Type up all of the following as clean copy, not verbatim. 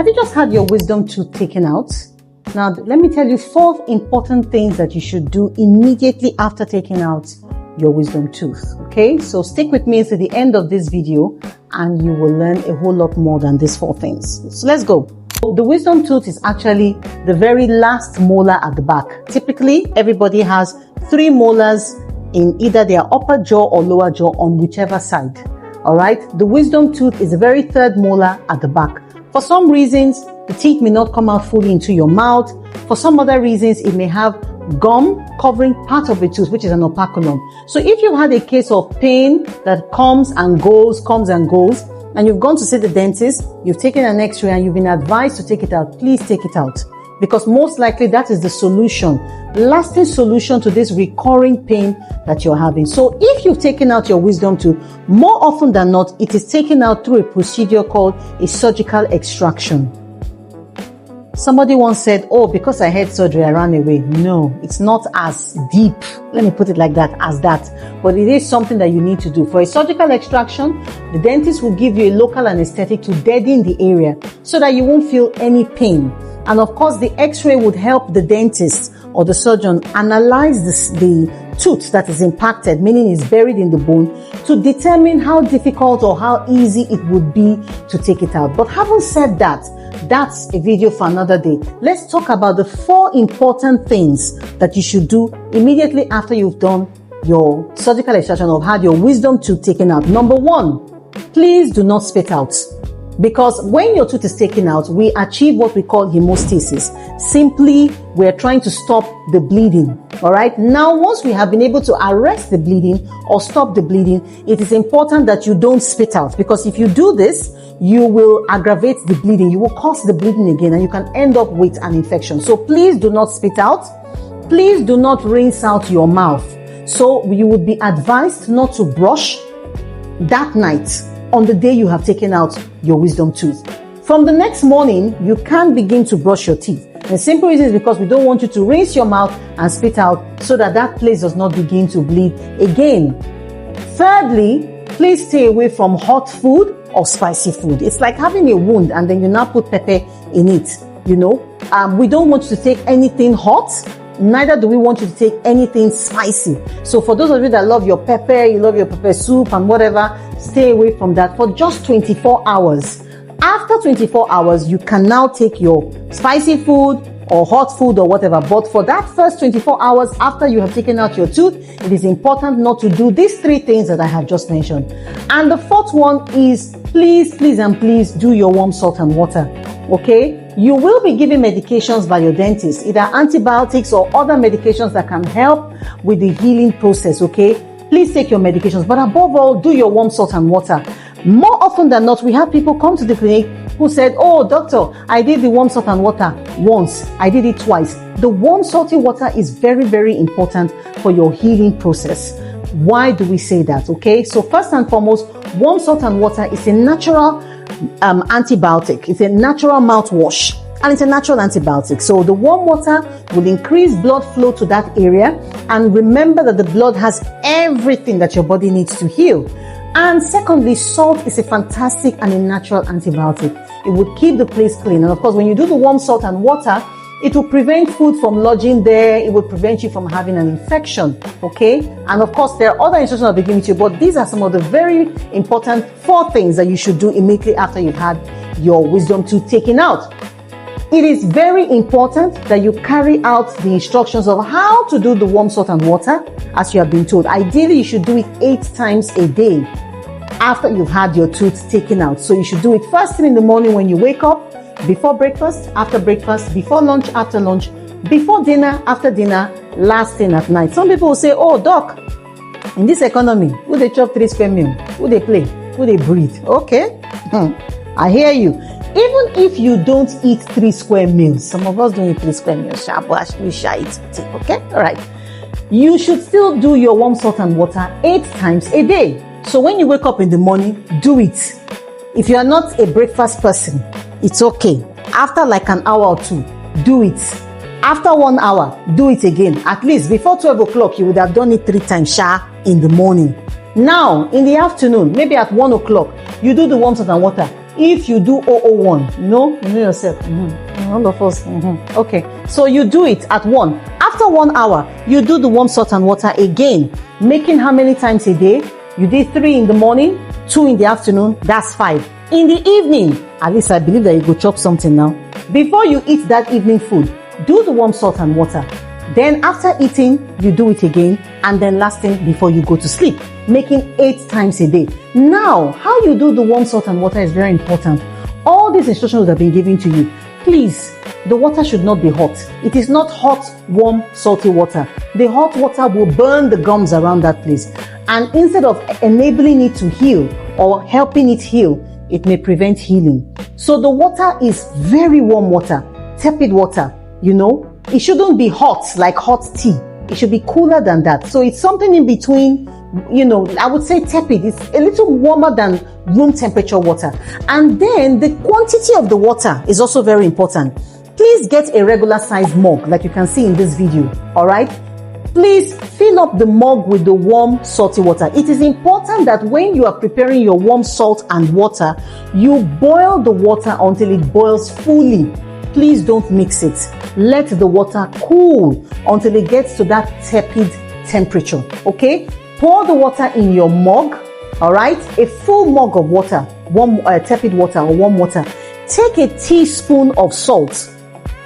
Have you just had your wisdom tooth taken out? Now, let me tell you 4 important things that you should do immediately after taking out your wisdom tooth. Okay, so stick with me to the end of this video and you will learn a whole lot more than these 4 things. So let's go. The wisdom tooth is actually the very last molar at the back. Typically, everybody has 3 molars in either their upper jaw or lower jaw on whichever side. All right, the wisdom tooth is the very 3rd molar at the back. For some reasons, the teeth may not come out fully into your mouth. For some other reasons, it may have gum covering part of the tooth, which is an operculum. So if you've had a case of pain that comes and goes, and you've gone to see the dentist, you've taken an x-ray and you've been advised to take it out, please take it out. Because most likely that is the solution, lasting solution to this recurring pain that you're having. So if you've taken out your wisdom tooth, more often than not, it is taken out through a procedure called a surgical extraction. Somebody once said, oh, because I had surgery, I ran away. No, it's not as deep. Let me put it like that, as that. But it is something that you need to do. For a surgical extraction, the dentist will give you a local anesthetic to deaden the area so that you won't feel any pain. And of course, the x-ray would help the dentist or the surgeon analyze the tooth that is impacted, meaning it's buried in the bone, to determine how difficult or how easy it would be to take it out. But having said that, that's a video for another day. Let's talk about the 4 important things that you should do immediately after you've done your surgical extraction or had your wisdom tooth taken out. Number 1, please do not spit out. Because when your tooth is taken out, we achieve what we call hemostasis. Simply, we're trying to stop the bleeding. All right. Now, once we have been able to arrest the bleeding or stop the bleeding, it is important that you don't spit out. Because if you do this, you will aggravate the bleeding. You will cause the bleeding again and you can end up with an infection. So please do not spit out. Please do not rinse out your mouth. So you would be advised not to brush that night on the day you have taken out your wisdom tooth. From the next morning, you can begin to brush your teeth. The simple reason is because we don't want you to rinse your mouth and spit out so that that place does not begin to bleed again. Thirdly, please stay away from hot food or spicy food. It's like having a wound and then you now put pepper in it, you know. We don't want you to take anything hot. Neither do we want you to take anything spicy. So for those of you that love your pepper, you love your pepper soup and whatever, stay away from that for just 24 hours. After 24 hours, you can now take your spicy food or hot food or whatever. But for that first 24 hours after you have taken out your tooth, it is important not to do these 3 things that I have just mentioned. And the 4th one is please do your warm salt and water. Okay? You will be given medications by your dentist, either antibiotics or other medications that can help with the healing process, okay? Please take your medications, but above all, do your warm salt and water. More often than not, we have people come to the clinic who said, oh, doctor, I did the warm salt and water once. I did it twice. The warm salty water is very, very important for your healing process. Why do we say that? Okay, so first and foremost, warm salt and water is a natural antibiotic. It's a natural mouthwash and it's a natural antibiotic. So the warm water will increase blood flow to that area. And remember that the blood has everything that your body needs to heal. And secondly, salt is a fantastic and a natural antibiotic. It would keep the place clean. And of course, when you do the warm salt and water, it will prevent food from lodging there. It will prevent you from having an infection. Okay. And of course, there are other instructions I'll be giving to you, but these are some of the very important 4 things that you should do immediately after you've had your wisdom tooth taken out. It is very important that you carry out the instructions of how to do the warm salt and water as you have been told. Ideally, you should do it 8 times a day after you've had your tooth taken out. So you should do it first thing in the morning when you wake up, before breakfast, after breakfast, before lunch, after lunch, before dinner, after dinner, last thing at night. Some people will say, oh, doc, in this economy, who they chop 3 square meal? Who they play? Who they breathe? Okay, I hear you. Even if you don't eat 3 square meals, some of us don't eat 3 square meals, we shall eat, okay? All right. You should still do your warm salt and water 8 times a day. So when you wake up in the morning, do it. If you are not a breakfast person, it's okay. After like an hour or 2, do it. After 1 hour, do it again. At least before 12 o'clock, you would have done it 3 times in the morning. Now, in the afternoon, maybe at 1 o'clock, you do the warm salt and water If you do 001, you know yourself. All of us. Okay. So you do it at 1. After 1 hour, you do the warm salt and water again. Making how many times a day? You did 3 in the morning, 2 in the afternoon. That's 5. In the evening, at least I believe that you go chop something now. Before you eat that evening food, do the warm salt and water. Then after eating, you do it again. And then last thing, before you go to sleep, making 8 times a day. Now, how you do the warm salt and water is very important. All these instructions have been given to you. Please, the water should not be hot. It is not hot, warm, salty water. The hot water will burn the gums around that place. And instead of enabling it to heal or helping it heal, it may prevent healing. So the water is very warm water, tepid water, you know. It shouldn't be hot like hot tea. It should be cooler than that. So it's something in between, you know, I would say tepid. It's a little warmer than room temperature water. And then the quantity of the water is also very important. Please get a regular size mug like you can see in this video. All right. Please fill up the mug with the warm salty water. It is important that when you are preparing your warm salt and water, you boil the water until it boils fully. Please don't mix it. Let the water cool until it gets to that tepid temperature. Okay? Pour the water in your mug. All right? A full mug of water, warm, tepid water or warm water. Take a teaspoon of salt.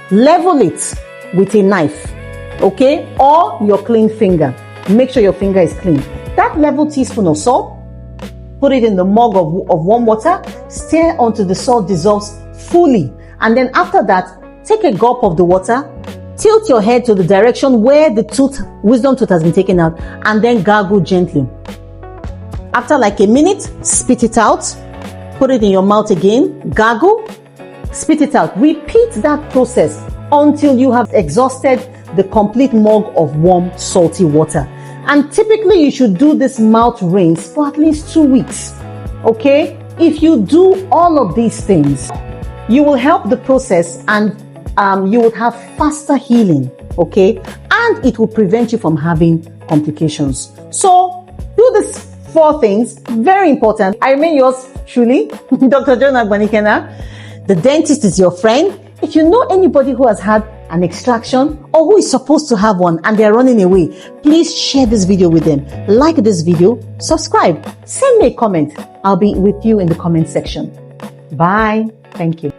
Level it with a knife. Okay? Or your clean finger. Make sure your finger is clean. That level teaspoon of salt, put it in the mug of warm water. Stir until the salt dissolves fully. And then after that, take a gulp of the water, tilt your head to the direction where the wisdom tooth has been taken out, and then gargle gently. After like a minute, spit it out, put it in your mouth again, gargle, spit it out. Repeat that process until you have exhausted the complete mug of warm, salty water. And typically you should do this mouth rinse for at least 2 weeks. Okay? If you do all of these things, you will help the process and you will have faster healing, okay? And it will prevent you from having complications. So do these 4 things, very important. I remain yours truly, Dr. Jonee. The dentist is your friend. If you know anybody who has had an extraction or who is supposed to have one and they're running away, please share this video with them. Like this video, subscribe, send me a comment. I'll be with you in the comment section. Bye. Thank you.